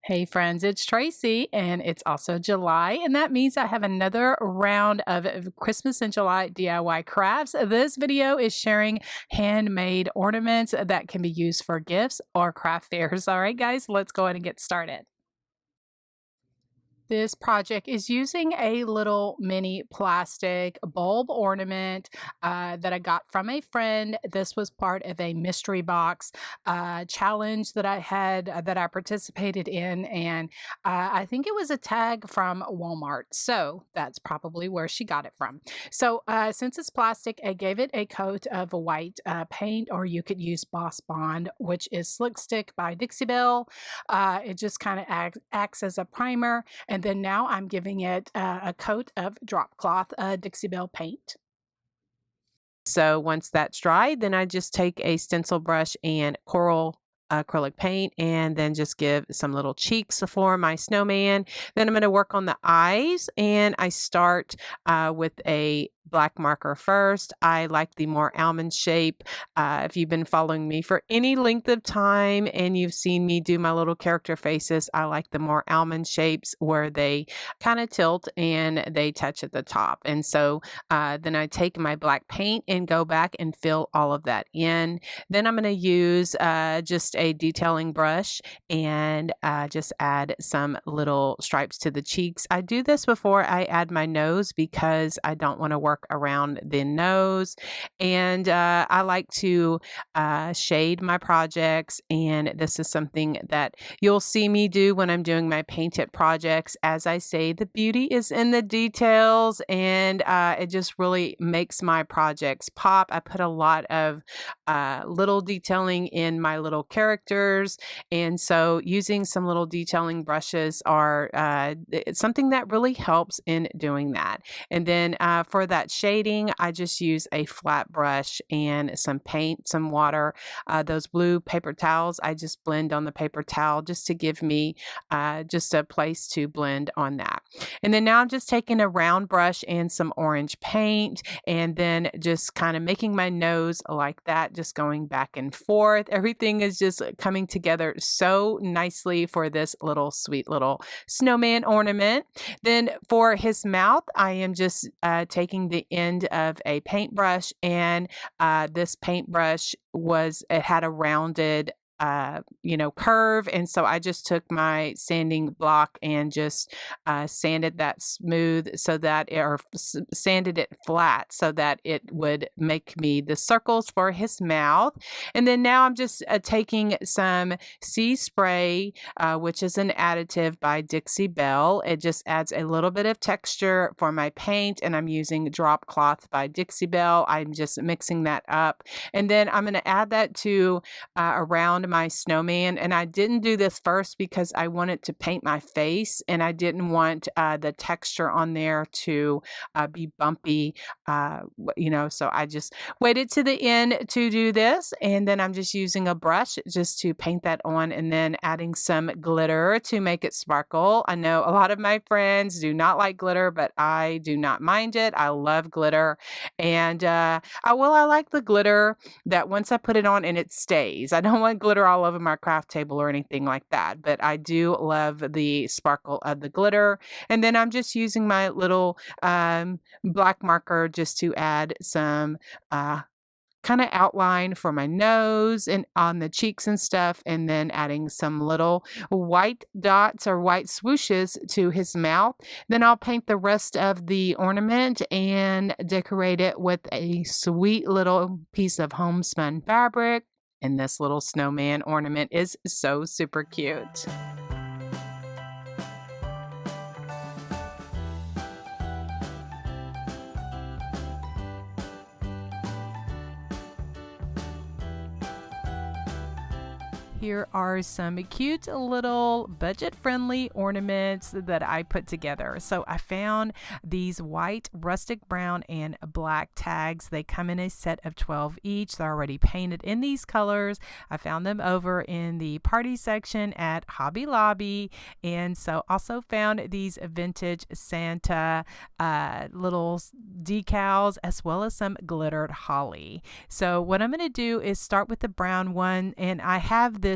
Hey friends, it's Tracy and it's also July, and that means I have another round of Christmas in July DIY crafts. This video is sharing handmade ornaments that can be used for gifts or craft fairs. All right, guys, let's go ahead and get started. This project is using a little mini plastic bulb ornament that I got from a friend. This was part of a mystery box challenge that I had that I participated in, and I think it was a tag from Walmart. So that's probably where she got it from. So since it's plastic, I gave it a coat of white paint, or you could use Boss Bond, which is Slick Stick by Dixie Belle. It just kind of acts as a primer, and then now I'm giving it a coat of drop cloth Dixie Belle paint. So once that's dry, then I just take a stencil brush and coral acrylic paint and then just give some little cheeks for my snowman. Then I'm going to work on the eyes, and I start with a black marker first. I like the more almond shape. If you've been following me for any length of time and you've seen me do my little character faces, I like the more almond shapes where they kind of tilt and they touch at the top. And so then I take my black paint and go back and fill all of that in. Then I'm going to use just a detailing brush and just add some little stripes to the cheeks. I do this before I add my nose because I don't want to work around the nose. And I like to shade my projects, and this is something that you'll see me do when I'm doing my painted projects. As I say, the beauty is in the details, and it just really makes my projects pop. I put a lot of little detailing in my little characters, and so using some little detailing brushes are it's something that really helps in doing that. And then for that shading, I just use a flat brush and some paint, some water. Those blue paper towels, I just blend on the paper towel just to give me just a place to blend on that. And then now I'm just taking a round brush and some orange paint, and then just kind of making my nose like that, just going back and forth. Everything is just coming together so nicely for this little sweet little snowman ornament. Then for his mouth, I am just taking the end of a paintbrush, and this paintbrush it had a rounded curve. And so I just took my sanding block and just sanded that smooth so that sanded it flat so that it would make me the circles for his mouth. And then now I'm just taking some sea spray, which is an additive by Dixie Belle. It just adds a little bit of texture for my paint, and I'm using drop cloth by Dixie Belle. I'm just mixing that up. And then I'm going to add that to around my snowman. And I didn't do this first because I wanted to paint my face, and I didn't want the texture on there to be bumpy, so I just waited to the end to do this. And then I'm just using a brush just to paint that on, and then adding some glitter to make it sparkle. I know a lot of my friends do not like glitter, but I do not mind it. I love glitter. And I like the glitter that once I put it on and it stays. I don't want glitter all over my craft table or anything like that, but I do love the sparkle of the glitter. And then I'm just using my little black marker just to add some kind of outline for my nose and on the cheeks and stuff, and then adding some little white dots or white swooshes to his mouth. Then I'll paint the rest of the ornament and decorate it with a sweet little piece of homespun fabric. And this little snowman ornament is so super cute. Here are some cute little budget-friendly ornaments that I put together. So I found these white, rustic brown, and black tags. They come in a set of 12 each. They're already painted in these colors. I found them over in the party section at Hobby Lobby. And so also found these vintage Santa little decals, as well as some glittered holly. So what I'm going to do is start with the brown one, and I have this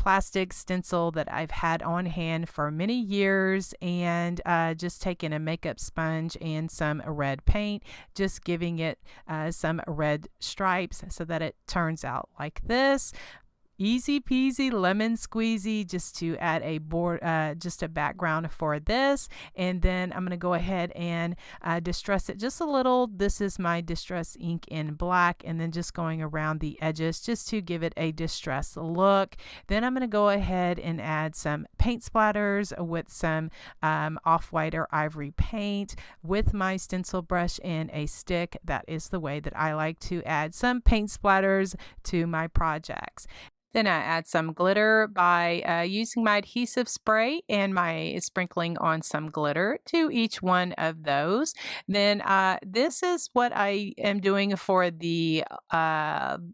plastic stencil that I've had on hand for many years, and just taking a makeup sponge and some red paint, just giving it some red stripes so that it turns out like this. Easy peasy lemon squeezy, just to add a just a background for this. And then I'm going to go ahead and distress it just a little. This is my distress ink in black, and then just going around the edges just to give it a distressed look. Then I'm going to go ahead and add some paint splatters with some off-white or ivory paint with my stencil brush and a stick. That is the way that I like to add some paint splatters to my projects. Then I add some glitter by using my adhesive spray and my sprinkling on some glitter to each one of those. Then this is what I am doing for the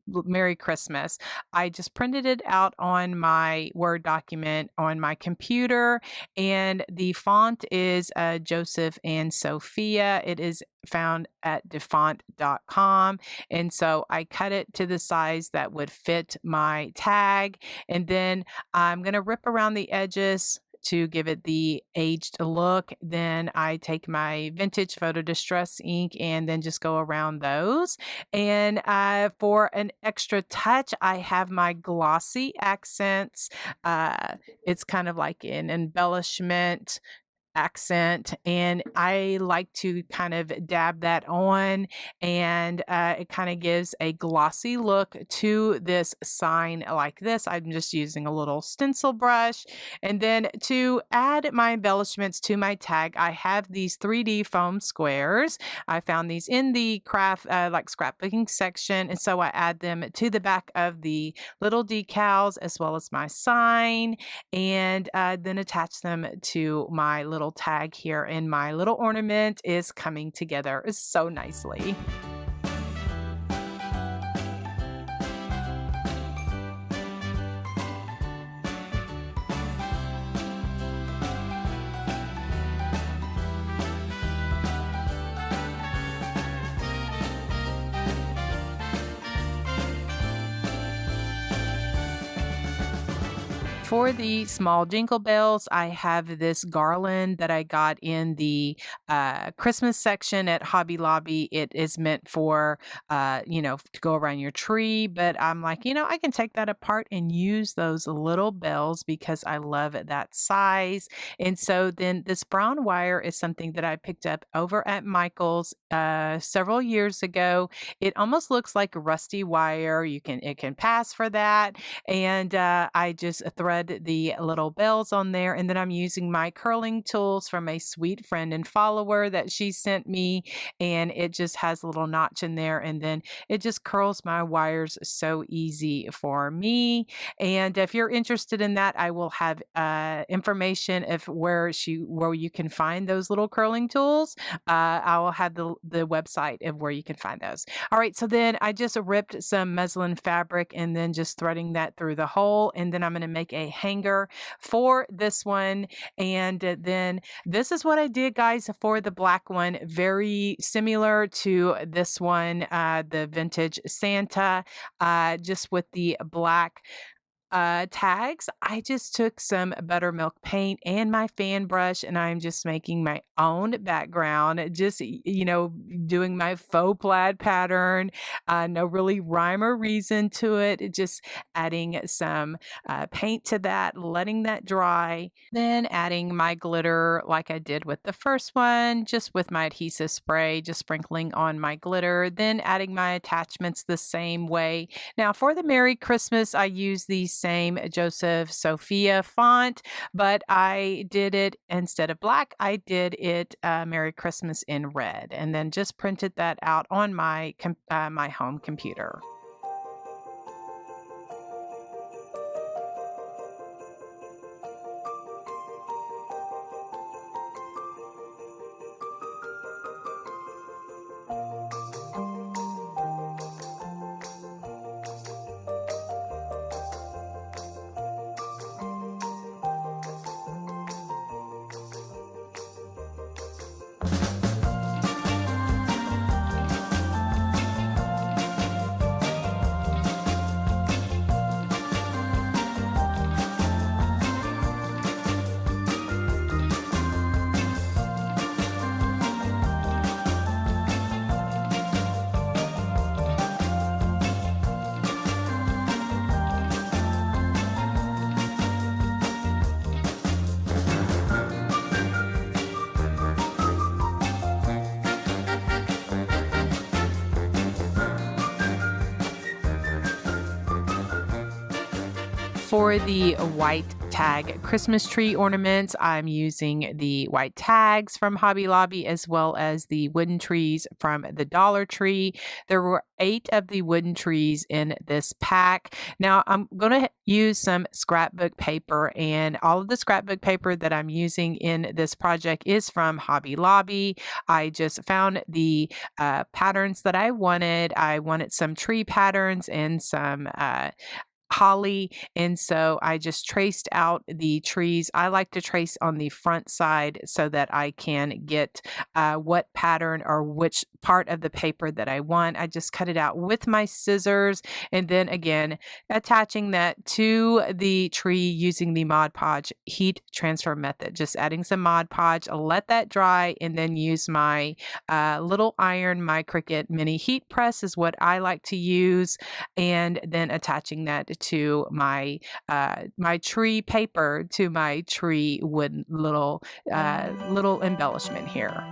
Merry Christmas. I just printed it out on my Word document on my computer, and the font is Joseph and Sophia. It is found at defont.com, and so I cut it to the size that would fit my tag, and then I'm going to rip around the edges to give it the aged look. Then I take my vintage photo distress ink and then just go around those. And for an extra touch, I have my glossy accents. It's kind of like an embellishment accent, and I like to kind of dab that on, and it kind of gives a glossy look to this sign like this. I'm just using a little stencil brush. And then to add my embellishments to my tag, I have these 3D foam squares. I found these in the craft like scrapbooking section, and so I add them to the back of the little decals as well as my sign, and then attach them to my little tag here, and my little ornament is coming together so nicely. For the small jingle bells, I have this garland that I got in the Christmas section at Hobby Lobby. It is meant for, to go around your tree, but I'm like, I can take that apart and use those little bells because I love that size. And so then this brown wire is something that I picked up over at Michael's several years ago. It almost looks like rusty wire. It can pass for that. And I just thread the little bells on there, and then I'm using my curling tools from a sweet friend and follower that she sent me, and it just has a little notch in there, and then it just curls my wires so easy for me. And if you're interested in that, I will have information of where you can find those little curling tools. I will have the website of where you can find those. All right, so then I just ripped some muslin fabric and then just threading that through the hole, and then I'm going to make a hanger for this one. And then this is what I did, guys, for the black one. Very similar to this one, the vintage Santa, just with the black tags. I just took some buttermilk paint and my fan brush, and I'm just making my own background, just, doing my faux plaid pattern. No really rhyme or reason to it, just adding some paint to that, letting that dry, then adding my glitter like I did with the first one, just with my adhesive spray, just sprinkling on my glitter, then adding my attachments the same way. Now for the Merry Christmas, I use these same Joseph Sophia font, but I did it instead of black. I did it Merry Christmas in red, and then just printed that out on my my home computer. For the white tag Christmas tree ornaments, I'm using the white tags from Hobby Lobby as well as the wooden trees from the Dollar Tree. There were 8 of the wooden trees in this pack. Now I'm going to use some scrapbook paper, and all of the scrapbook paper that I'm using in this project is from Hobby Lobby. I just found the patterns that I wanted. I wanted some tree patterns and some holly, and so I just traced out the trees. I like to trace on the front side so that I can get what pattern or which part of the paper that I want. I just cut it out with my scissors, and then again attaching that to the tree using the Mod Podge heat transfer method. Just adding some Mod Podge, let that dry, and then use my little iron, my Cricut mini heat press is what I like to use, and then attaching that to my my tree paper, to my tree wood little embellishment here.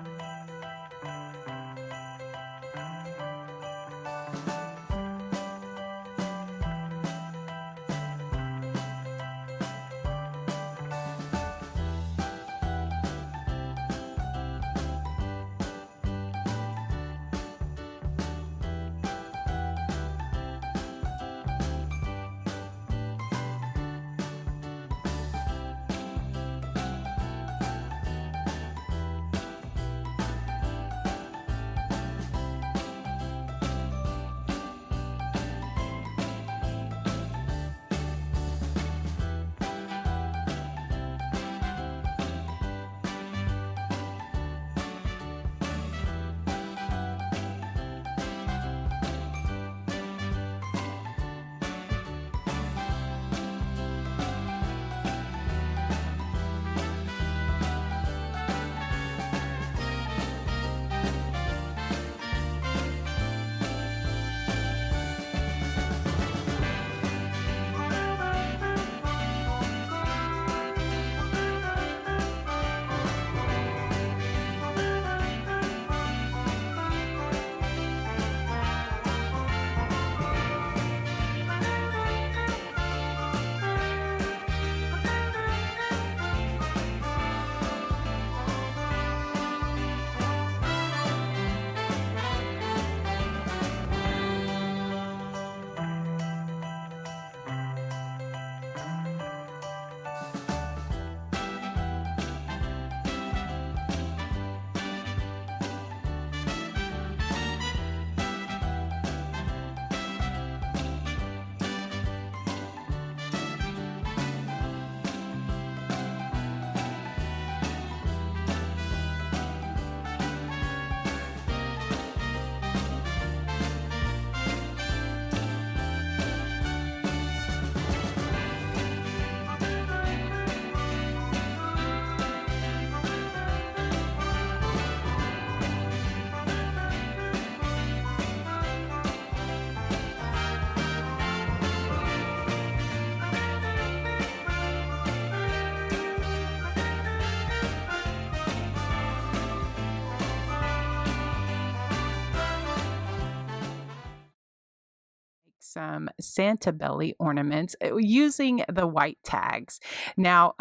Some Santa belly ornaments using the white tags. Now,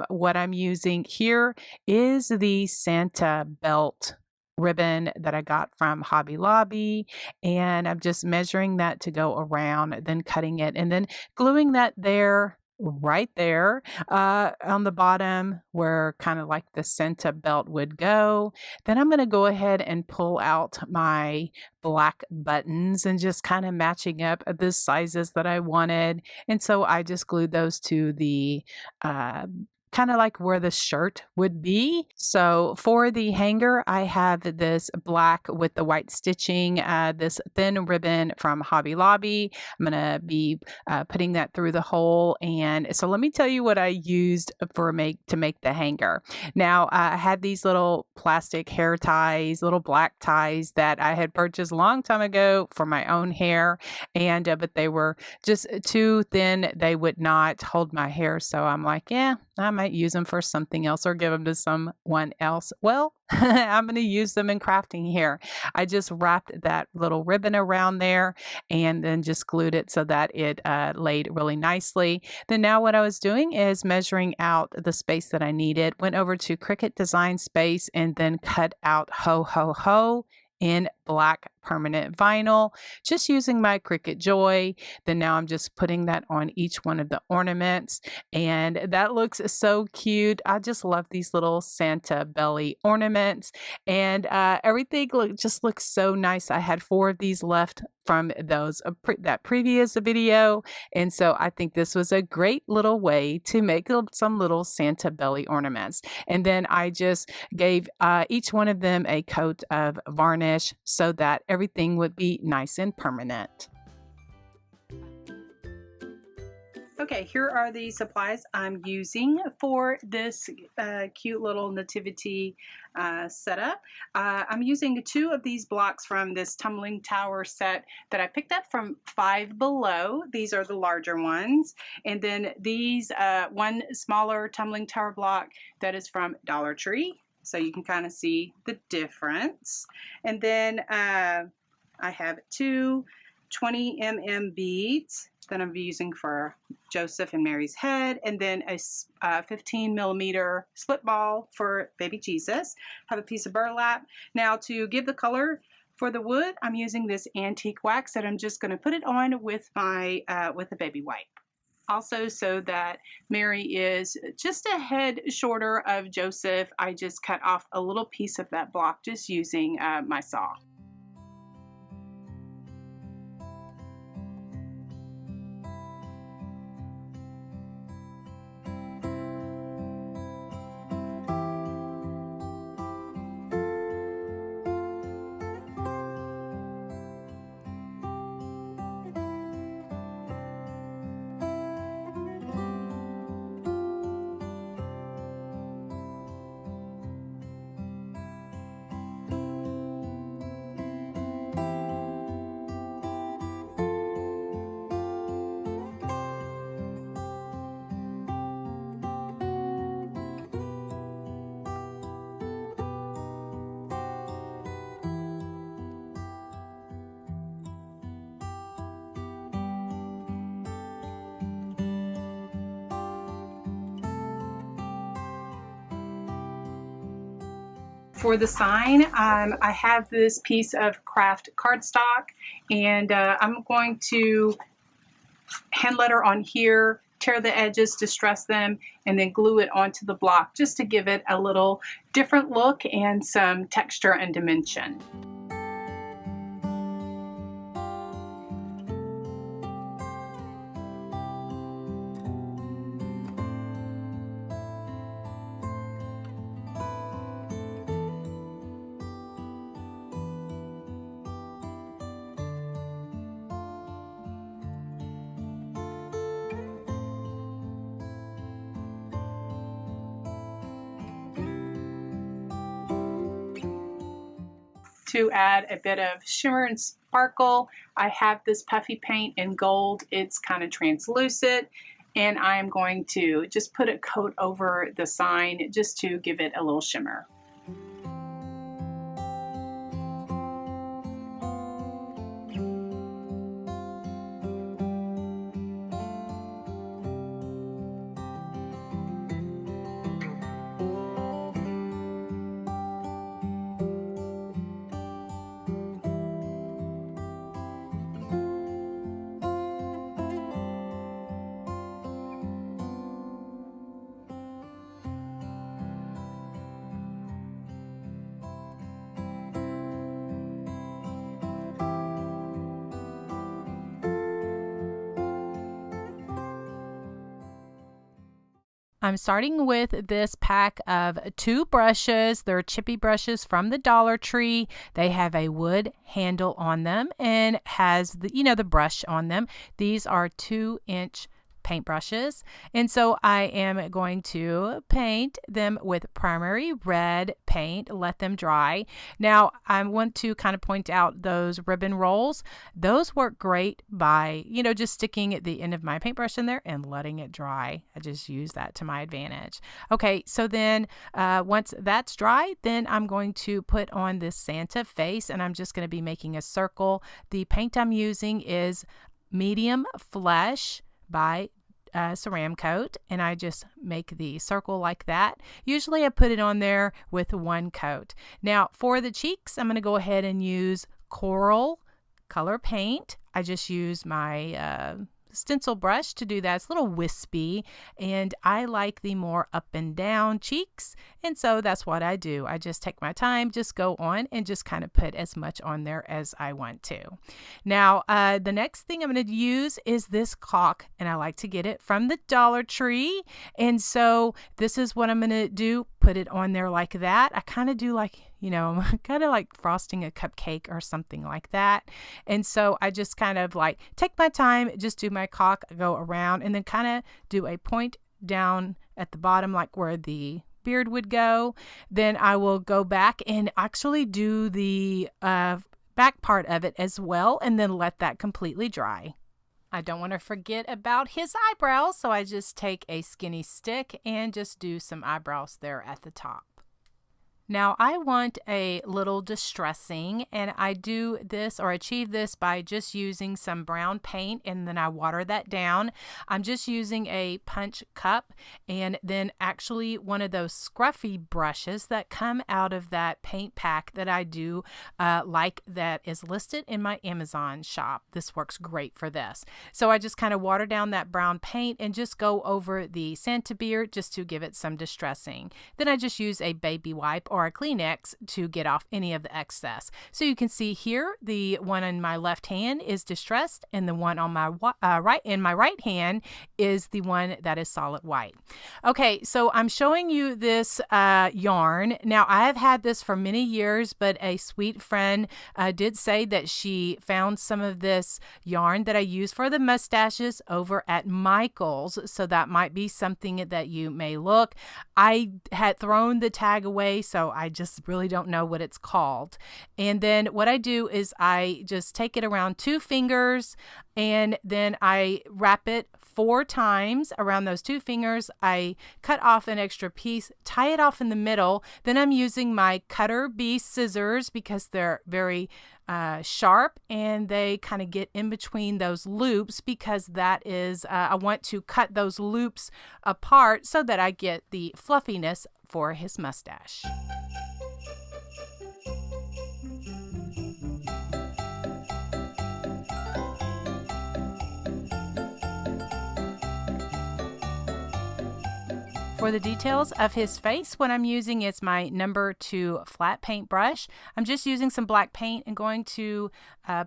what I'm using here is the Santa belt ribbon that I got from Hobby Lobby, and I'm just measuring that to go around, then cutting it, and then gluing that there right there on the bottom where kind of like the Santa belt would go. Then I'm going to go ahead and pull out my black buttons and just kind of matching up the sizes that I wanted. And so I just glued those to the kind of like where the shirt would be. So for the hanger, I have this black with the white stitching, this thin ribbon from Hobby Lobby. I'm going to be putting that through the hole. And so let me tell you what I used to make the hanger. Now, I had these little plastic hair ties, little black ties that I had purchased a long time ago for my own hair. And but they were just too thin. They would not hold my hair. So I'm like, yeah, I might might use them for something else or give them to someone else. Well, I'm going to use them in crafting here. I just wrapped that little ribbon around there and then just glued it so that it laid really nicely. Then now what I was doing is measuring out the space that I needed, went over to Cricut Design Space and then cut out Ho Ho Ho in black permanent vinyl, just using my Cricut Joy. Then now I'm just putting that on each one of the ornaments, and that looks so cute. I just love these little Santa belly ornaments, and everything just looks so nice. I had 4 of these left from those that previous video, and so I think this was a great little way to make some little Santa belly ornaments. And then I just gave each one of them a coat of varnish so that everything would be nice and permanent. Okay, here are the supplies I'm using for this cute little nativity setup. I'm using 2 of these blocks from this tumbling tower set that I picked up from Five Below. These are the larger ones. And then these 1 smaller tumbling tower block that is from Dollar Tree. So you can kind of see the difference. And then I have 2 20 beads that I'm using for Joseph and Mary's head, and then a 15mm split ball for baby Jesus. Have a piece of burlap. Now to give the color for the wood, I'm using this antique wax that I'm just going to put it on with my with a baby wipe. Also, so that Mary is just a head shorter of Joseph, I just cut off a little piece of that block just using my saw. For the sign, I have this piece of craft cardstock, and I'm going to hand letter on here, tear the edges, distress them, and then glue it onto the block just to give it a little different look and some texture and dimension. To add a bit of shimmer and sparkle, I have this puffy paint in gold. It's kind of translucent, and I'm going to just put a coat over the sign just to give it a little shimmer. I'm starting with this pack of 2 brushes. They're chippy brushes from the Dollar Tree. They have a wood handle on them and has the brush on them. These are 2-inch paintbrushes. And so I am going to paint them with primary red paint, let them dry. Now I want to kind of point out those ribbon rolls. Those work great by, just sticking the end of my paintbrush in there and letting it dry. I just use that to my advantage. Okay, so then once that's dry, then I'm going to put on this Santa face, and I'm just going to be making a circle. The paint I'm using is Medium Flesh by Ceramcoat, and I just make the circle like that. Usually I put it on there with one coat. Now for the cheeks, I'm going to go ahead and use Coral color paint. I just use my stencil brush to do that. It's a little wispy, and I like the more up and down cheeks, and so that's what I do. I just take my time, just go on and just kind of put as much on there as I want to. Now the next thing I'm going to use is this caulk, and I like to get it from the Dollar Tree, and so this is what I'm going to do. Put it on there like that. I kind of do like, kind of like frosting a cupcake or something like that. And so I just kind of like take my time, just do my caulk, go around, and then kind of do a point down at the bottom, like where the beard would go. Then I will go back and actually do the back part of it as well, and then let that completely dry. I don't want to forget about his eyebrows, so I just take a skinny stick and just do some eyebrows there at the top. Now I want a little distressing, and I do this or achieve this by just using some brown paint, and then I water that down. I'm just using a punch cup, and then actually one of those scruffy brushes that come out of that paint pack that I do like, that is listed in my Amazon shop. This works great for this. So I just kind of water down that brown paint and just go over the Santa beard just to give it some distressing. Then I just use a baby wipe or a Kleenex to get off any of the excess. So you can see here, the one in my left hand is distressed, and the one on my right hand is the one that is solid white. Okay, so I'm showing you this yarn. Now I have had this for many years, but a sweet friend did say that she found some of this yarn that I use for the mustaches over at Michael's, so that might be something that you may look. I had thrown the tag away, so I just really don't know what it's called. And then what I do is I just take it around 2 fingers, and then I wrap it 4 times around those 2 fingers. I cut off an extra piece, tie it off in the middle. Then I'm using my cutter bee scissors because they're very sharp, and they kind of get in between those loops, because that is, I want to cut those loops apart so that I get the fluffiness for his mustache. For the details of his face, what I'm using is my number 2 flat paint brush. I'm just using some black paint and going to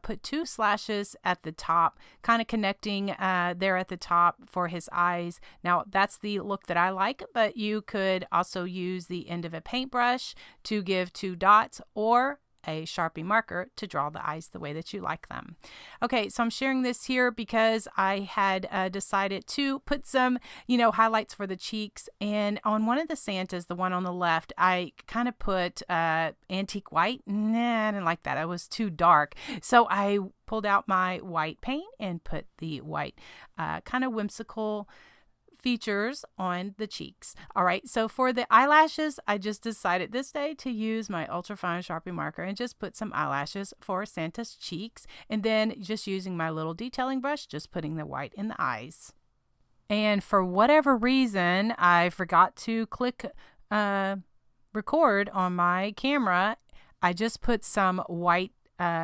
put 2 slashes at the top, kind of connecting there at the top for his eyes. Now that's the look that I like, but you could also use the end of a paintbrush to give 2 dots, or a Sharpie marker to draw the eyes the way that you like them. Okay, so I'm sharing this here because I had decided to put some, highlights for the cheeks. And on one of the Santas, the one on the left, I kind of put antique white. Nah, I didn't like that. It was too dark. So I pulled out my white paint and put the white kind of whimsical features on the cheeks. All right, so for the eyelashes, I just decided this day to use my ultrafine Sharpie marker and just put some eyelashes for Santa's cheeks, and then just using my little detailing brush, just putting the white in the eyes. And for whatever reason, I forgot to click record on my camera. I just put some white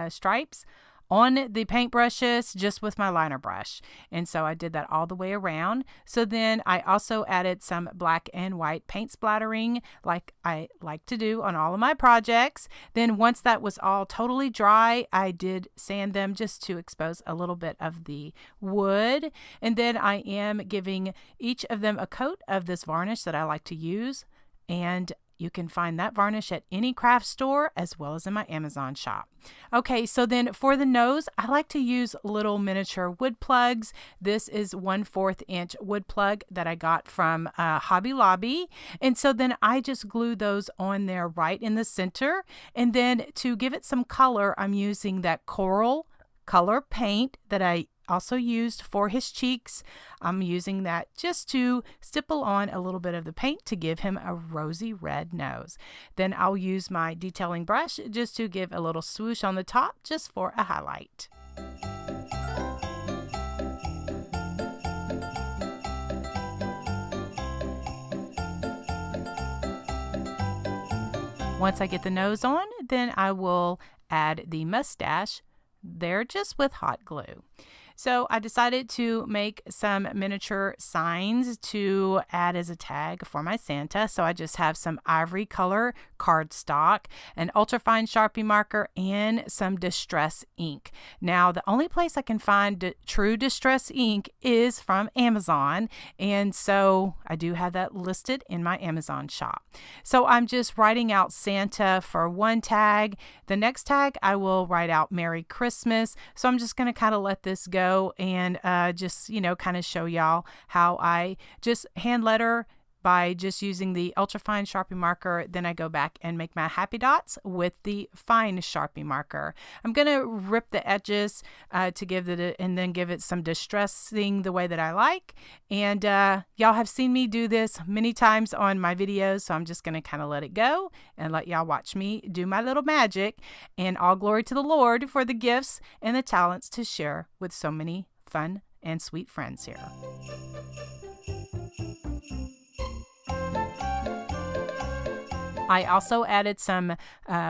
stripes on the paintbrushes just with my liner brush. And so I did that all the way around. So then I also added some black and white paint splattering like I like to do on all of my projects. Then once that was all totally dry, I did sand them just to expose a little bit of the wood. And then I am giving each of them a coat of this varnish that I like to use. And You can find that varnish at any craft store as well as in my Amazon shop. Okay, so then for the nose, I like to use little miniature wood plugs. This is 1/4 inch wood plug that I got from Hobby Lobby. And so then I just glue those on there right in the center. And then to give it some color, I'm using that coral color paint that I also used for his cheeks. I'm using that just to stipple on a little bit of the paint to give him a rosy red nose. Then I'll use my detailing brush just to give a little swoosh on the top just for a highlight. Once I get the nose on, then I will add the mustache there just with hot glue. So I decided to make some miniature signs to add as a tag for my Santa. So I just have some ivory color cardstock, an ultrafine Sharpie marker, and some distress ink. Now, the only place I can find true distress ink is from Amazon. And so I do have that listed in my Amazon shop. So I'm just writing out Santa for one tag. The next tag, I will write out Merry Christmas. So I'm just going to kind of let this go and just, kind of show y'all how I just hand letter by just using the ultrafine Sharpie marker. Then I go back and make my happy dots with the fine Sharpie marker. I'm going to rip the edges to give it, and then give it some distressing the way that I like. And y'all have seen me do this many times on my videos, so I'm just going to kind of let it go and let y'all watch me do my little magic. And all glory to the Lord for the gifts and the talents to share with so many fun and sweet friends here. I also added some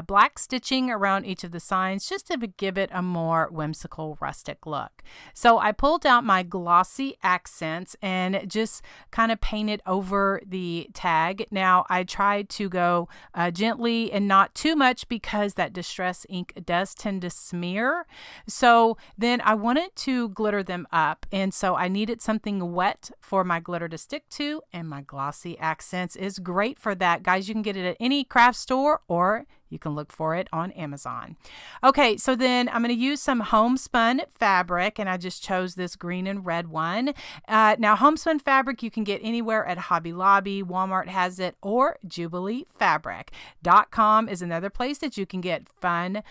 black stitching around each of the signs just to give it a more whimsical, rustic look. So I pulled out my glossy accents and just kind of painted over the tag. Now I tried to go gently and not too much because that distress ink does tend to smear. So then I wanted to glitter them up. And so I needed something wet for my glitter to stick to, and my glossy accents is great for that. Guys, you can get it at any craft store, or you can look for it on Amazon. Okay, so then I'm going to use some homespun fabric, and I just chose this green and red one. Now, homespun fabric you can get anywhere at Hobby Lobby, Walmart has it, or JubileeFabric.com is another place that you can get fun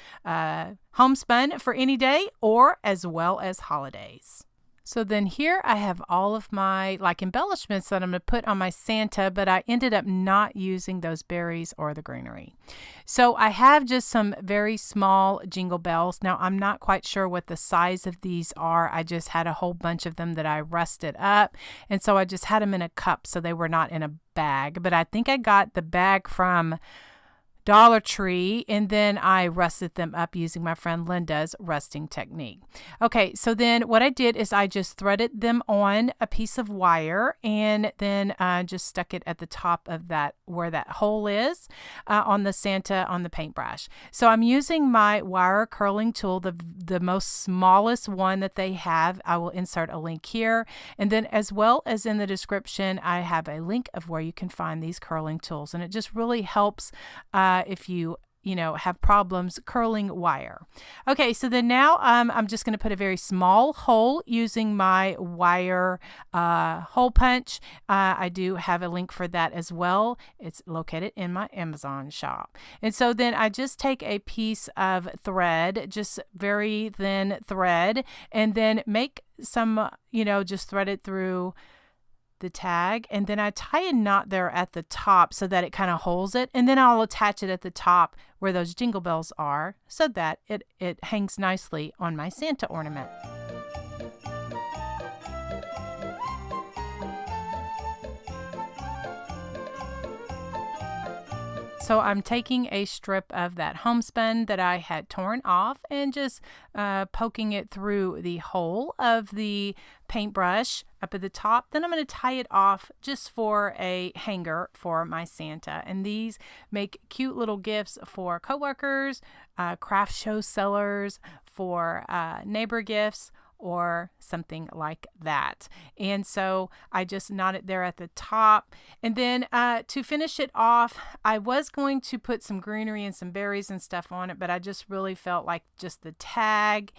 homespun for any day or as well as holidays. So then here I have all of my embellishments that I'm going to put on my Santa, but I ended up not using those berries or the greenery. So I have just some very small jingle bells. Now I'm not quite sure what the size of these are. I just had a whole bunch of them that I rusted up. And so I just had them in a cup so they were not in a bag. But I think I got the bag from Dollar Tree, and then I rusted them up using my friend Linda's rusting technique. Okay, so then what I did is I just threaded them on a piece of wire, and then just stuck it at the top of that, where that hole is on the Santa on the paintbrush. So I'm using my wire curling tool, the most smallest one that they have. I will insert a link here, and then as well as in the description, I have a link of where you can find these curling tools, and it just really helps if you have problems curling wire. Okay, so then now I'm just going to put a very small hole using my wire hole punch. I do have a link for that as well. It's located in my Amazon shop. And so then I just take a piece of thread, just very thin thread, and then make some, just thread it through the tag, and then I tie a knot there at the top so that it kind of holds it, and then I'll attach it at the top where those jingle bells are so that it hangs nicely on my Santa ornament. So I'm taking a strip of that homespun that I had torn off and just poking it through the hole of the paintbrush up at the top. Then I'm going to tie it off just for a hanger for my Santa. And these make cute little gifts for coworkers, craft show sellers, for neighbor gifts, or something like that. And so I just knot it there at the top. And then to finish it off, I was going to put some greenery and some berries and stuff on it, but I just really felt like just the tag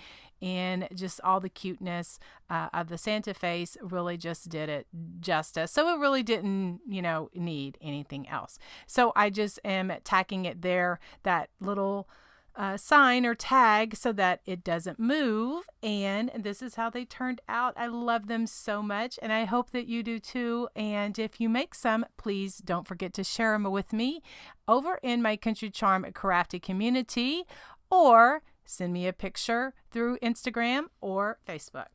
and just all the cuteness of the Santa face really just did it justice. So it really didn't, need anything else. So I just am tacking it there, that little sign or tag, so that it doesn't move. And this is how they turned out. I love them so much, and I hope that you do too. And if you make some, please don't forget to share them with me over in my Country Charm Crafty community, or send me a picture through Instagram or Facebook.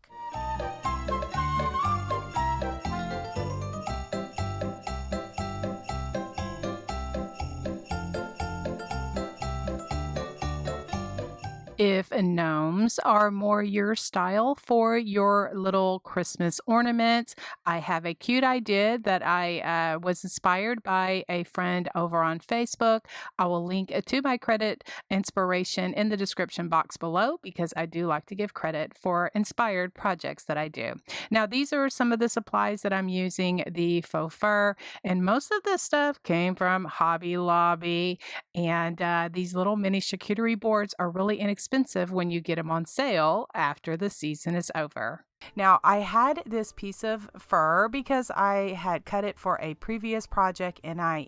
If gnomes are more your style for your little Christmas ornaments, I have a cute idea that I was inspired by a friend over on Facebook. I will link to my credit inspiration in the description box below, because I do like to give credit for inspired projects that I do. Now, these are some of the supplies that I'm using: the faux fur, and most of this stuff came from Hobby Lobby. And these little mini charcuterie boards are really inexpensive when you get them on sale after the season is over. Now, I had this piece of fur because I had cut it for a previous project, and I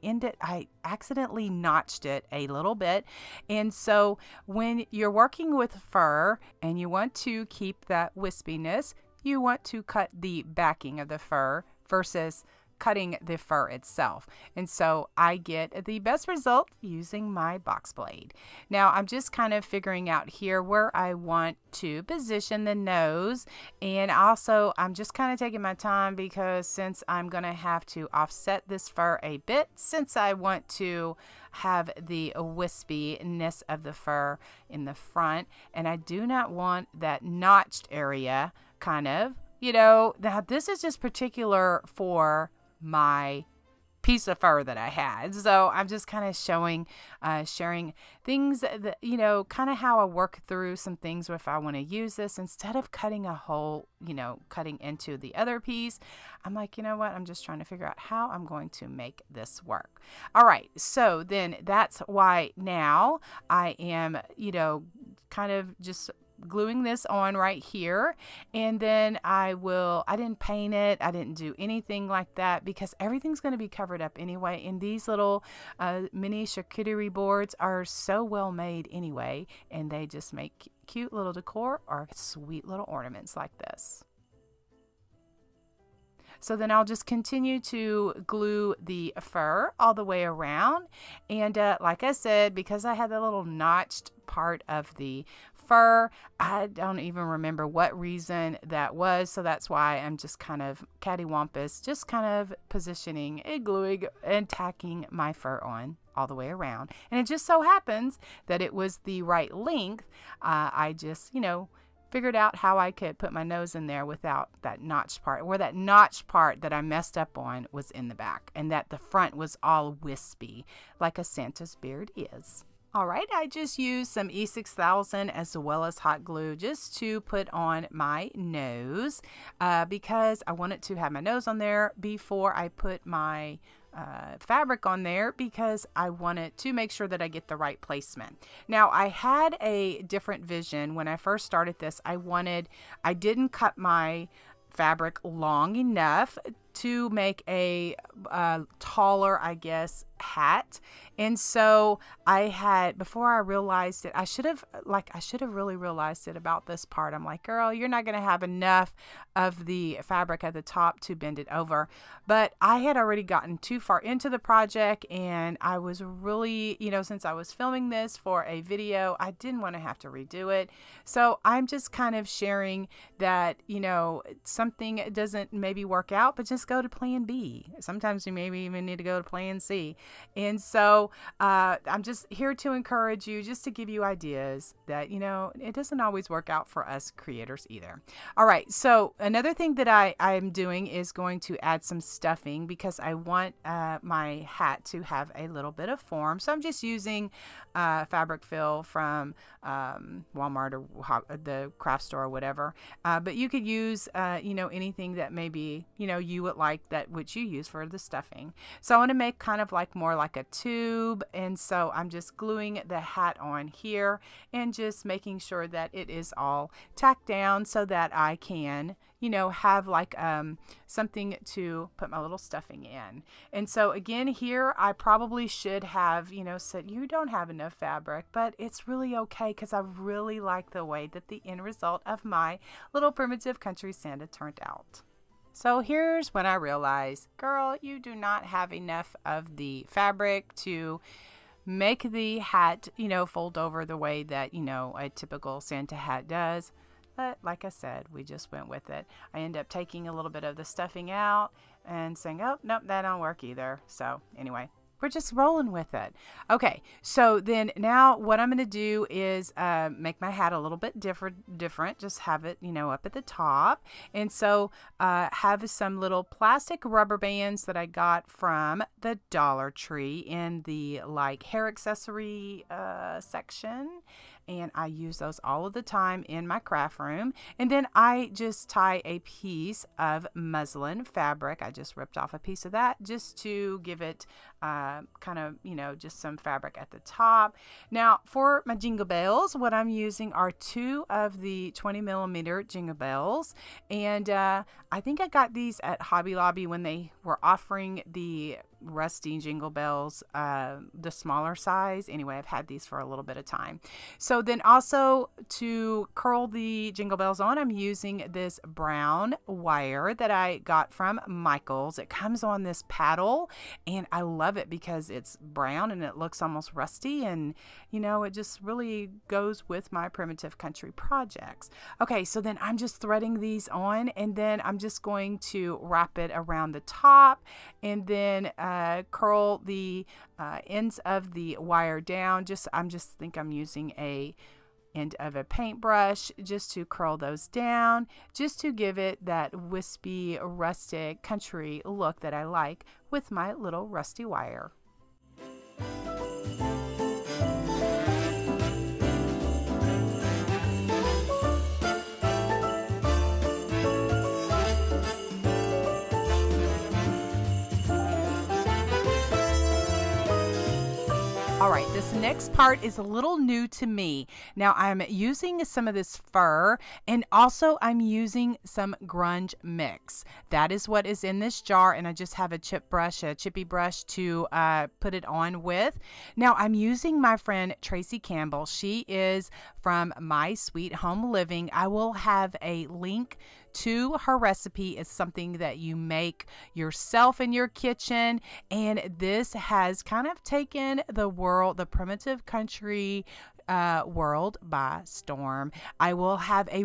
accidentally notched it a little bit. And so when you're working with fur and you want to keep that wispiness, you want to cut the backing of the fur versus cutting the fur itself. And so I get the best result using my box blade. Now I'm just kind of figuring out here where I want to position the nose, and also I'm just kind of taking my time, because since I'm going to have to offset this fur a bit, since I want to have the wispiness of the fur in the front, and I do not want that notched area kind of, now this is just particular for my piece of fur that I had. So I'm just kind of sharing things that, kind of how I work through some things if I want to use this instead of cutting a hole, cutting into the other piece. I'm like, you know what? I'm just trying to figure out how I'm going to make this work. All right. So then that's why now I am, kind of just gluing this on right here. And then I didn't paint it. I didn't do anything like that, because everything's going to be covered up anyway. And these little mini charcuterie boards are so well made anyway, and they just make cute little decor or sweet little ornaments like this. So then I'll just continue to glue the fur all the way around. And like I said, because I had the little notched part of the fur, I don't even remember what reason that was. So that's why I'm just kind of cattywampus, just kind of positioning and gluing and tacking my fur on all the way around. And it just so happens that it was the right length. I just, figured out how I could put my nose in there without that notched part, where that notched part that I messed up on was in the back, and that the front was all wispy like a Santa's beard is. All right, I just used some E6000 as well as hot glue just to put on my nose, because I wanted to have my nose on there before I put my fabric on there, because I wanted to make sure that I get the right placement. Now, I had a different vision when I first started this. I didn't cut my fabric long enough to make a taller, I guess, hat. And so before I realized it, I should have really realized it about this part. I'm like, girl, you're not going to have enough of the fabric at the top to bend it over. But I had already gotten too far into the project, and I was really, since I was filming this for a video, I didn't want to have to redo it. So I'm just kind of sharing that, something doesn't maybe work out, but just go to plan B. Sometimes you maybe even need to go to plan C. And so I'm just here to encourage you, just to give you ideas that, it doesn't always work out for us creators either. All right. So another thing that I'm doing is going to add some stuffing because I want my hat to have a little bit of form. So I'm just using fabric fill from Walmart or the craft store or whatever. But you could use, anything that maybe, you would like that which you use for the stuffing. So I want to make kind of like more like a tube. And so I'm just gluing the hat on here and just making sure that it is all tacked down so that I can, have like something to put my little stuffing in. And so again, here I probably should have, said you don't have enough fabric, but it's really okay because I really like the way that the end result of my little primitive country Santa turned out. So here's when I realized, girl, you do not have enough of the fabric to make the hat, fold over the way that, a typical Santa hat does. But like I said, we just went with it. I end up taking a little bit of the stuffing out and saying, oh, nope, that don't work either. So anyway, we're just rolling with it. Okay, so then now what I'm going to do is make my hat a little bit different. Just have it, up at the top. And so have some little plastic rubber bands that I got from the Dollar Tree in the like hair accessory section. And I use those all of the time in my craft room. And then I just tie a piece of muslin fabric. I just ripped off a piece of that just to give it kind of, just some fabric at the top. Now for my jingle bells, what I'm using are 2 of the 20 millimeter jingle bells. And I think I got these at Hobby Lobby when they were offering the rusty jingle bells, the smaller size. Anyway, I've had these for a little bit of time. So then also to curl the jingle bells on, I'm using this brown wire that I got from Michael's. It comes on this paddle and I love it because it's brown and it looks almost rusty, and it just really goes with my primitive country projects. Okay, so then I'm just threading these on, and then I'm just going to wrap it around the top and then curl the ends of the wire down. I'm using a end of a paintbrush just to curl those down, just to give it that wispy, rustic country look that I like with my little rusty wire. All right, this next part is a little new to me. Now I'm using some of this fur, and also I'm using some grunge mix. That is what is in this jar, and I just have a chippy brush to put it on with. Now I'm using my friend Tracy Campbell. She is from My Sweet Home Living. I will have a link to her recipe. Is something that you make yourself in your kitchen, and this has kind of taken the primitive country world by storm. I will have a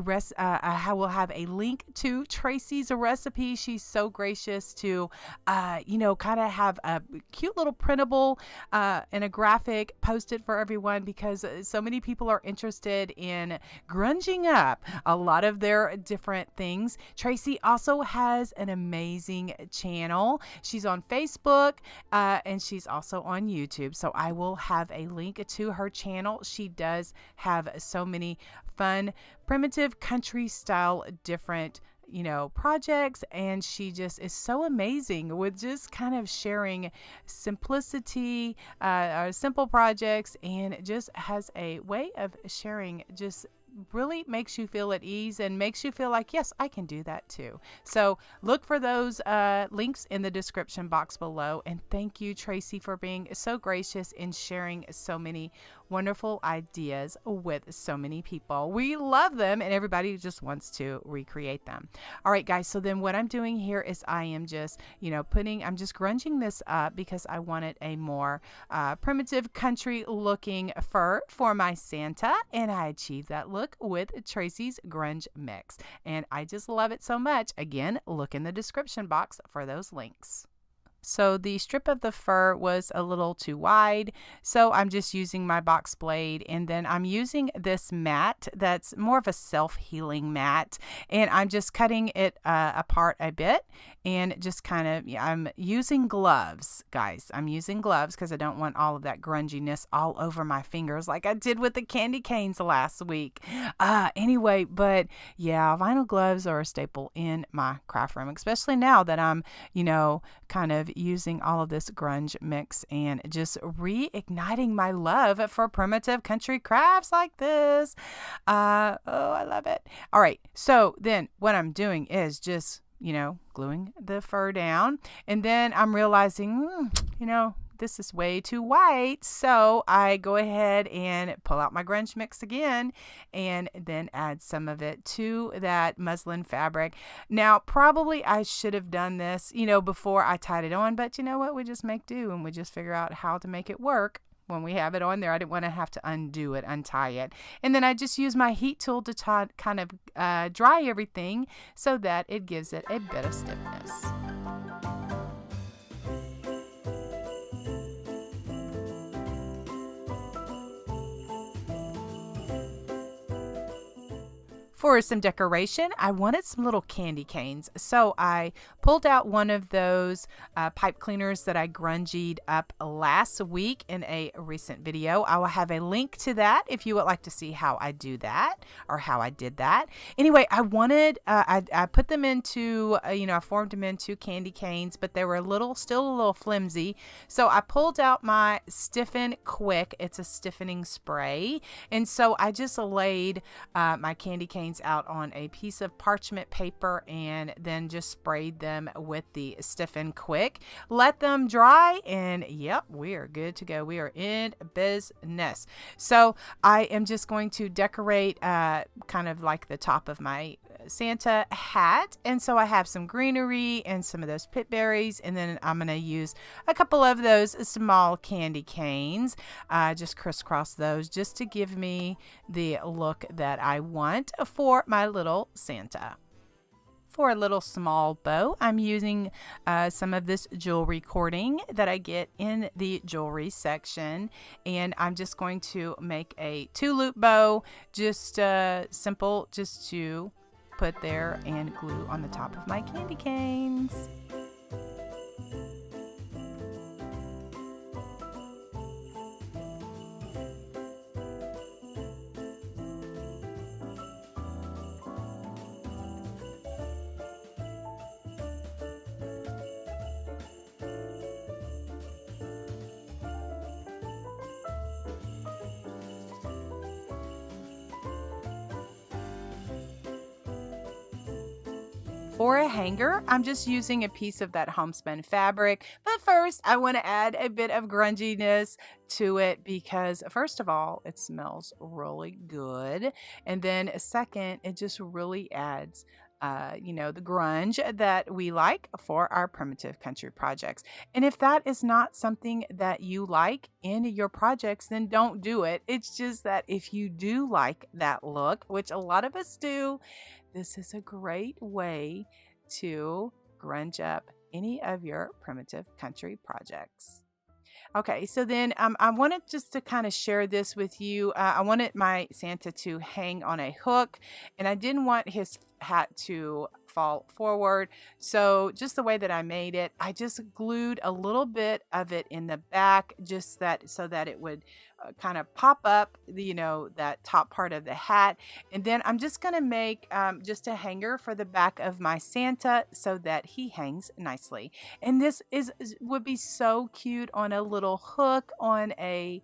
link to Tracy's recipe. She's so gracious to kind of have a cute little printable and a graphic posted for everyone, because so many people are interested in grunging up a lot of their different things. Tracy also has an amazing channel. She's on Facebook and she's also on YouTube. So I will have a link to her channel. She does have so many fun primitive country style different projects, and she just is so amazing with just kind of sharing simplicity, simple projects, and just has a way of sharing just really makes you feel at ease and makes you feel like, yes, I can do that too. So look for those links in the description box below. And thank you, Tracy, for being so gracious in sharing so many wonderful ideas with so many people. We love them, and everybody just wants to recreate them. All right, guys. So then what I'm doing here is I am just, I'm just grunging this up because I wanted a more primitive country looking fur for my Santa, and I achieved that look with Tracy's grunge mix, and I just love it so much. Again, look in the description box for those links. So the strip of the fur was a little too wide. So I'm just using my box blade, and then I'm using this mat that's more of a self-healing mat, and I'm just cutting it apart a bit, and just kind of, yeah, I'm using gloves, guys. I'm using gloves because I don't want all of that grunginess all over my fingers like I did with the candy canes last week. Anyway, but yeah, vinyl gloves are a staple in my craft room, especially now that I'm, kind of using all of this grunge mix and just reigniting my love for primitive country crafts like this. Oh, I love it. All right. So then what I'm doing is just, gluing the fur down. And then I'm realizing, this is way too white. So I go ahead and pull out my grunge mix again and then add some of it to that muslin fabric. Now, probably I should have done this, before I tied it on, but you know what? We just make do and we just figure out how to make it work. When we have it on there, I didn't want to have to untie it. And then I just use my heat tool to kind of dry everything so that it gives it a bit of stiffness. For some decoration, I wanted some little candy canes. So I pulled out one of those pipe cleaners that I grungied up last week in a recent video. I will have a link to that if you would like to see how I do that or how I did that. Anyway, I wanted, I put them into, I formed them into candy canes, but they were still a little flimsy. So I pulled out my Stiffen Quick. It's a stiffening spray. And so I just laid my candy canes out on a piece of parchment paper and then just sprayed them with the Stiffen Quick. Let them dry and yep, we are good to go. We are in business. So I am just going to decorate kind of like the top of my Santa hat. And so I have some greenery and some of those pit berries. And then I'm going to use a couple of those small candy canes. Just crisscross those just to give me the look that I want for my little Santa. For a little small bow, I'm using some of this jewelry cording that I get in the jewelry section, and I'm just going to make a 2-loop bow, just simple, just to put there and glue on the top of my candy canes. For a hanger, I'm just using a piece of that homespun fabric. But first, I want to add a bit of grunginess to it because, first of all, it smells really good. And then, second, it just really adds the grunge that we like for our primitive country projects. And if that is not something that you like in your projects, then don't do it. It's just that if you do like that look, which a lot of us do, this is a great way to grunge up any of your primitive country projects. Okay, so then I wanted just to kind of share this with you. I wanted my Santa to hang on a hook, and I didn't want his hat to fall forward. So just the way that I made it, I just glued a little bit of it in the back, just that so that it would kind of pop up, that top part of the hat. And then I'm just going to make just a hanger for the back of my Santa so that he hangs nicely. And this would be so cute on a little hook on a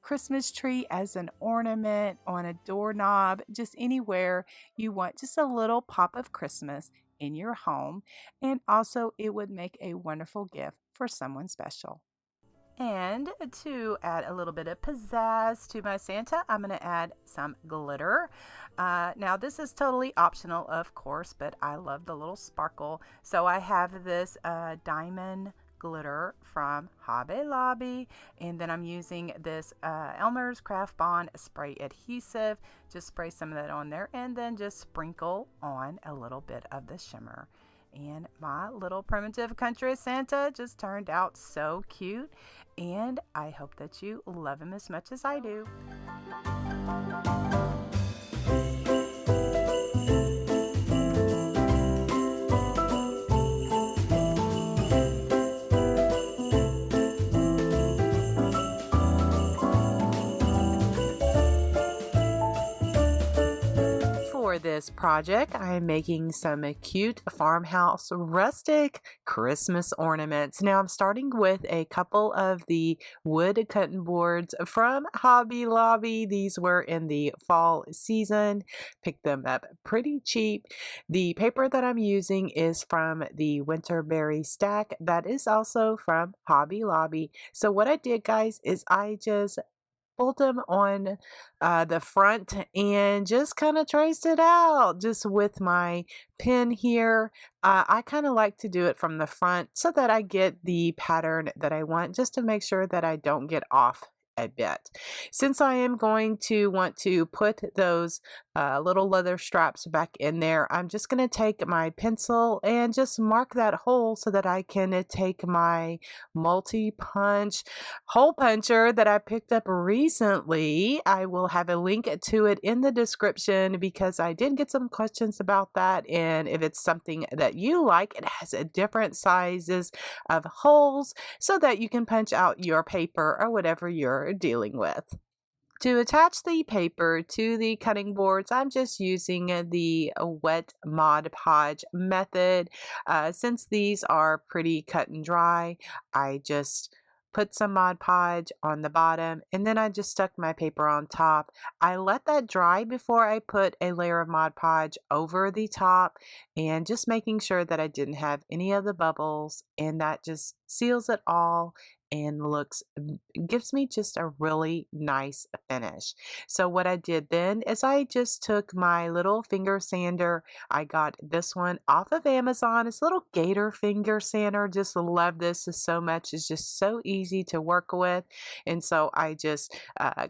Christmas tree, as an ornament, on a doorknob, just anywhere you want, just a little pop of Christmas in your home. And also it would make a wonderful gift for someone special. And to add a little bit of pizzazz to my Santa, I'm going to add some glitter. Now, this is totally optional, of course, but I love the little sparkle. So I have this diamond glitter from Hobby Lobby, and then I'm using this Elmer's Craft Bond spray adhesive. Just spray some of that on there and then just sprinkle on a little bit of the shimmer. And my little primitive country Santa just turned out so cute, and I hope that you love him as much as I do. For this project, I am making some cute farmhouse rustic Christmas ornaments. Now I'm starting with a couple of the wood cutting boards from Hobby Lobby. These were in the fall season. Picked them up pretty cheap. The paper that I'm using is from the Winterberry stack. That is also from Hobby Lobby. So what I did, guys, is I just pulled them on the front and just kind of traced it out just with my pen here. I kind of like to do it from the front so that I get the pattern that I want, just to make sure that I don't get off a bit. Since I am going to want to put those little leather straps back in there, I'm just going to take my pencil and just mark that hole so that I can take my multi-punch hole puncher that I picked up recently. I will have a link to it in the description because I did get some questions about that, and if it's something that you like, it has different sizes of holes so that you can punch out your paper or whatever you're dealing with. To attach the paper to the cutting boards, I'm just using the wet Mod Podge method. Since these are pretty cut and dry, I just put some Mod Podge on the bottom, and then I just stuck my paper on top. I let that dry before I put a layer of Mod Podge over the top, and just making sure that I didn't have any of the bubbles, and that just seals it all and gives me just a really nice finish. So what I did then is I just took my little finger sander. I got this one off of Amazon. It's a little gator finger sander. Just love this so much. It's just so easy to work with. And so I just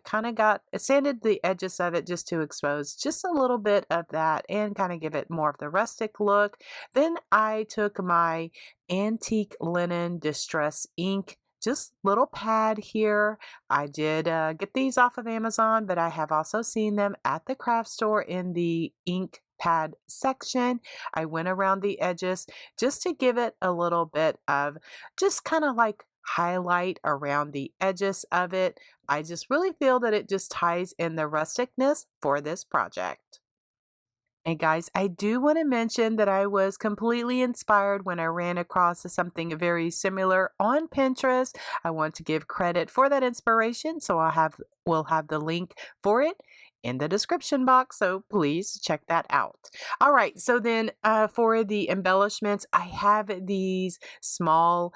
kind of sanded the edges of it just to expose just a little bit of that and kind of give it more of the rustic look. Then I took my antique linen distress ink, just little pad here. I did get these off of Amazon, but I have also seen them at the craft store in the ink pad section. I went around the edges just to give it a little bit of just kind of like highlight around the edges of it. I just really feel that it just ties in the rusticness for this project. And guys, I do want to mention that I was completely inspired when I ran across something very similar on Pinterest. I want to give credit for that inspiration, so we'll have the link for it in the description box, so please check that out. All right, so then for the embellishments, I have these small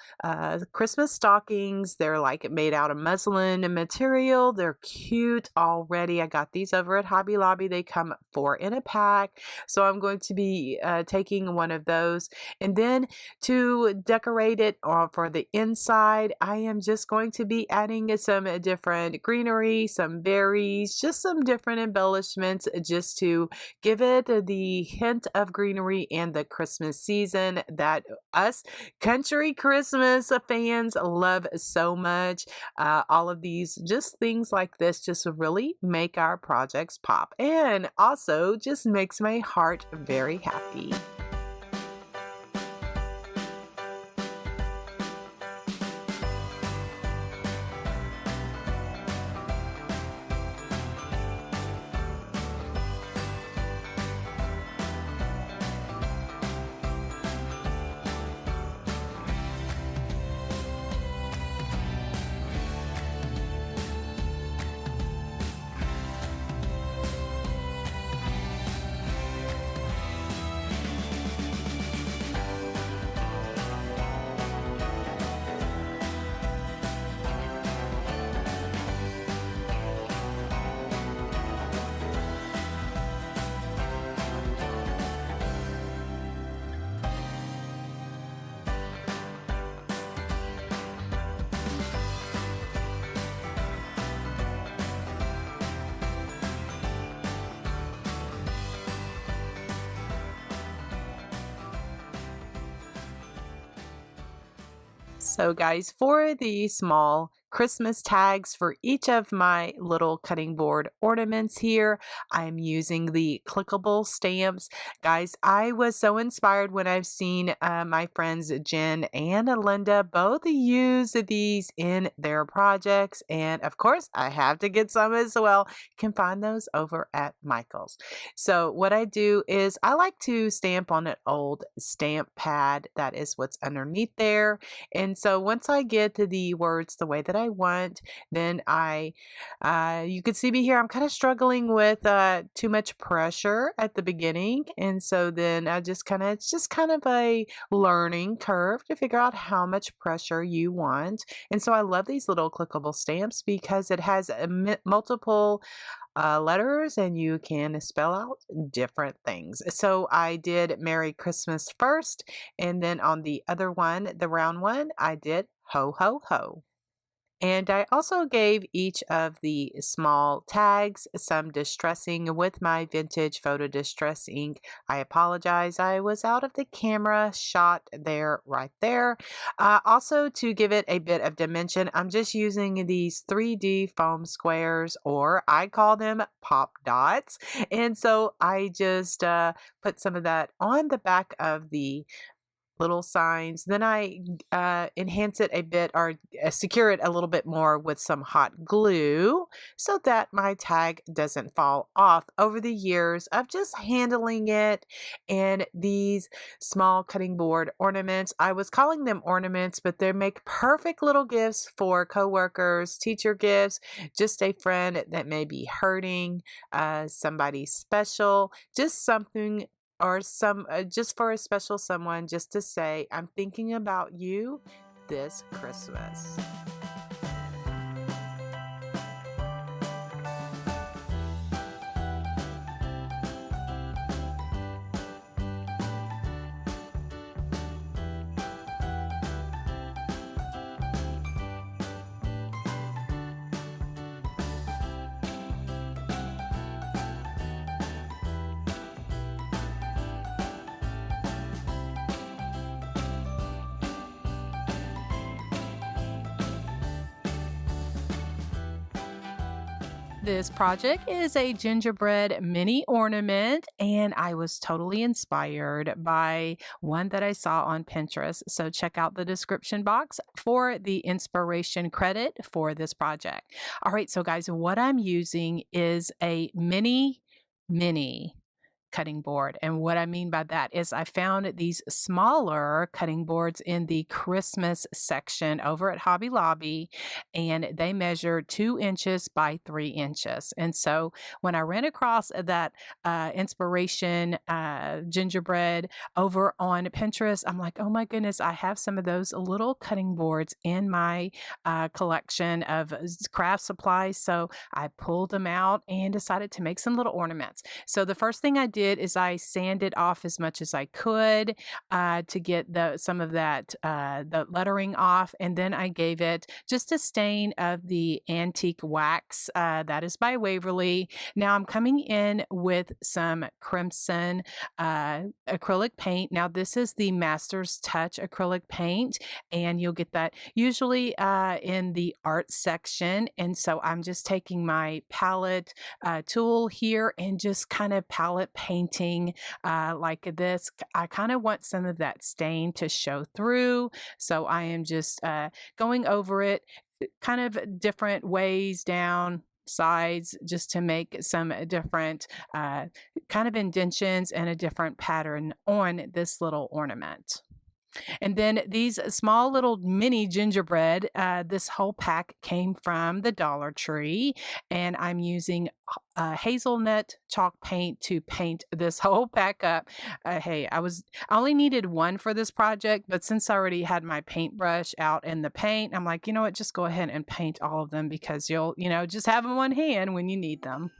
Christmas stockings. They're like made out of muslin material. They're cute already. I got these over at Hobby Lobby. They come 4 in a pack. So I'm going to be taking one of those. And then to decorate it for the inside, I am just going to be adding some different greenery, some berries, just some different embellishments just to give it the hint of greenery and the Christmas season that us country Christmas fans love so much. All of these just things like this just really make our projects pop, and also just makes my heart very happy. So guys, for the small Christmas tags for each of my little cutting board ornaments here, I'm using the clickable stamps. Guys, I was so inspired when I've seen my friends Jen and Linda both use these in their projects. And of course, I have to get some as well. You can find those over at Michael's. So what I do is I like to stamp on an old stamp pad. That is what's underneath there. And so once I get to the words the way that I want, then you can see me here, I'm kind of struggling with too much pressure at the beginning. And so then it's just kind of a learning curve to figure out how much pressure you want. And so I love these little clickable stamps because it has multiple letters and you can spell out different things. So I did Merry Christmas first, and then on the other one, the round one, I did Ho Ho Ho. And I also gave each of the small tags some distressing with my vintage photo distress ink. I apologize, I was out of the camera shot there, right there. Also, to give it a bit of dimension, I'm just using these 3D foam squares, or I call them pop dots. And so I just put some of that on the back of the little signs. Then I enhance it a bit, or secure it a little bit more with some hot glue so that my tag doesn't fall off. Over the years of just handling it and these small cutting board ornaments, I was calling them ornaments, but they make perfect little gifts for coworkers, teacher gifts, just a friend that may be hurting, somebody special, just something, or some just for a special someone, just to say, I'm thinking about you this Christmas. This project is a gingerbread mini ornament, and I was totally inspired by one that I saw on Pinterest. So check out the description box for the inspiration credit for this project. All right, so guys, what I'm using is a mini cutting board. And what I mean by that is I found these smaller cutting boards in the Christmas section over at Hobby Lobby, and they measure 2 inches by 3 inches. And so when I ran across that inspiration gingerbread over on Pinterest, I'm like, oh my goodness, I have some of those little cutting boards in my collection of craft supplies. So I pulled them out and decided to make some little ornaments. So the first thing I did is I sanded off as much as I could to get some of that the lettering off, and then I gave it just a stain of the antique wax that is by Waverly. Now I'm coming in with some crimson acrylic paint. Now this is the Master's Touch acrylic paint, and you'll get that usually in the art section. And so I'm just taking my palette tool here and just kind of palette painting like this. I kind of want some of that stain to show through. So I am just going over it kind of different ways down sides, just to make some different kind of indentions and a different pattern on this little ornament. And then these small little mini gingerbread, this whole pack came from the Dollar Tree, and I'm using hazelnut chalk paint to paint this whole pack up. Hey, I only needed one for this project, but since I already had my paintbrush out in the paint, I'm like, you know what, just go ahead and paint all of them, because you'll, just have them on hand when you need them.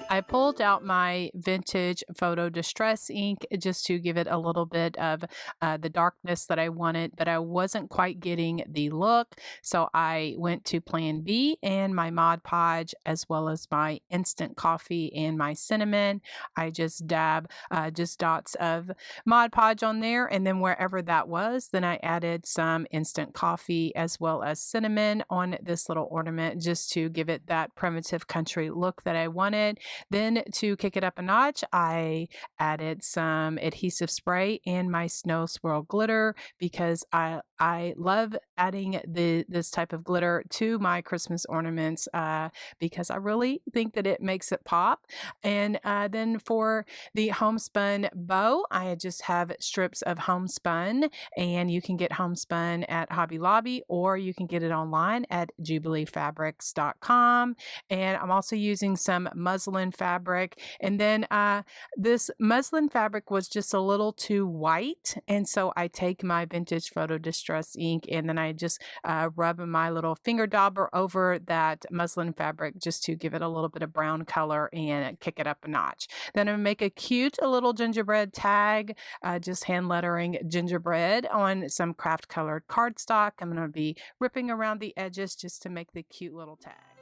I pulled out my vintage photo distress ink just to give it a little bit of the darkness that I wanted, but I wasn't quite getting the look. So I went to Plan B and my Mod Podge, as well as my instant coffee and my cinnamon. I just dab just dots of Mod Podge on there, and then wherever that was, then I added some instant coffee as well as cinnamon on this little ornament just to give it that primitive country look that I wanted. Then to kick it up a notch, I added some adhesive spray and my snow swirl glitter because I love adding this type of glitter to my Christmas ornaments because I really think that it makes it pop. And then for the homespun bow, I just have strips of homespun, and you can get homespun at Hobby Lobby or you can get it online at jubileefabrics.com. And I'm also using some muslin fabric. And then this muslin fabric was just a little too white. And so I take my vintage photo distress ink and then I just rub my little finger dauber over that muslin fabric just to give it a little bit of brown color and kick it up a notch. Then I'm gonna make a little gingerbread tag, just hand lettering gingerbread on some craft colored cardstock. I'm going to be ripping around the edges just to make the cute little tag.